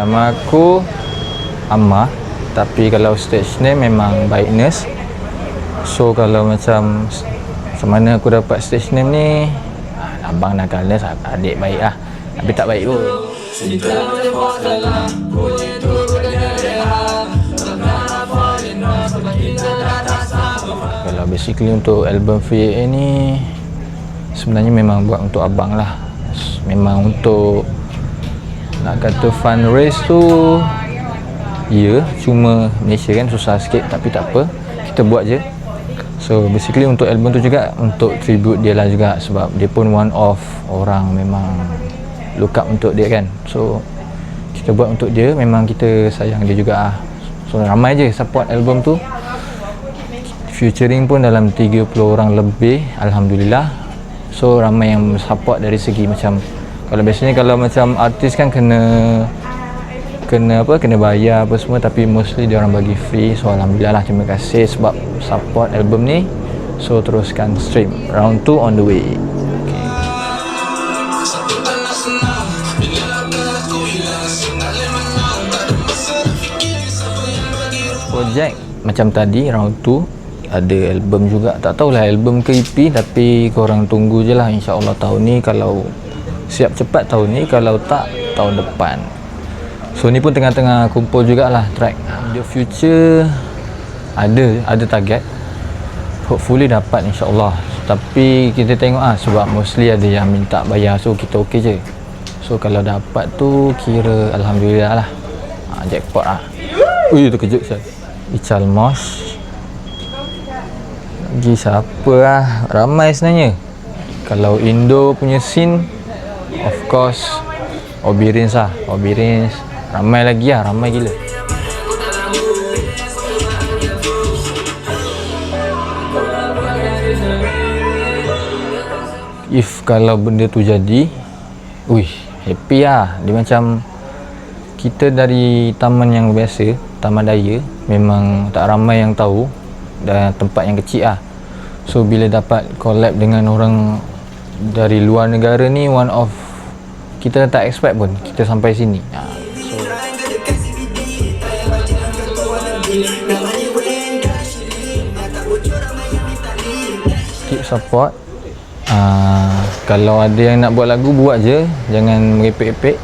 Nama aku Ammar, tapi kalau stage name memang Baikness. So kalau macam mana aku dapat stage name ni, abang nakalnya adik baik lah, tapi tak baik pun. Kalau basically untuk album VAA ni sebenarnya memang buat untuk abang lah. Memang untuk nak kata fundraise tu, ya, cuma Malaysia kan susah sikit, tapi tak apa, kita buat je. So basically untuk album tu juga untuk tribute dia lah juga, sebab dia pun one of orang memang look up untuk dia kan. So kita buat untuk dia, memang kita sayang dia juga lah. So ramai je support album tu, featuring pun dalam 30 orang lebih, Alhamdulillah. So ramai yang support dari segi macam, kalau biasanya kalau macam artis kan kena bayar apa semua, tapi mostly dia orang bagi free. So Alhamdulillah lah, terima kasih sebab support album ni. So teruskan stream, round 2 on the way. Projek macam tadi round 2 ada album juga, tak tahulah album ke EP, tapi korang tunggu je lah. InsyaAllah tahun ni, kalau siap cepat tahun ni, kalau tak tahun depan. So ni pun tengah-tengah kumpul jugalah track. The future ada target, hopefully dapat insyaAllah. Tapi kita tengok sebab mostly ada yang minta bayar, so kita okey je. So kalau dapat tu kira Alhamdulillah lah, jackpot lah. Ui, terkejut saya. Ical Mosh lagi siapa lah, ramai sebenarnya. Kalau Indo punya scene, of course Obirins lah, Obirins. Ramai lagi lah, ramai gila. If kalau benda tu jadi, happy lah. Dia macam kita dari taman yang biasa, taman daya, memang tak ramai yang tahu, dan tempat yang kecil lah. So bila dapat collab dengan orang dari luar negara ni, one of, kita tak expect pun kita sampai sini. Keep support. Kalau ada yang nak buat lagu, buat je, jangan merepek-repek.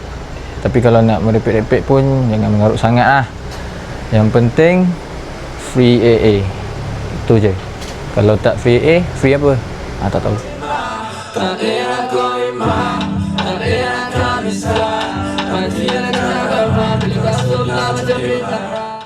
Tapi kalau nak merepek-repek pun jangan mengarut sangat lah. Yang penting free AA, itu je. Kalau tak free AA, free apa? Tak tahu. Tak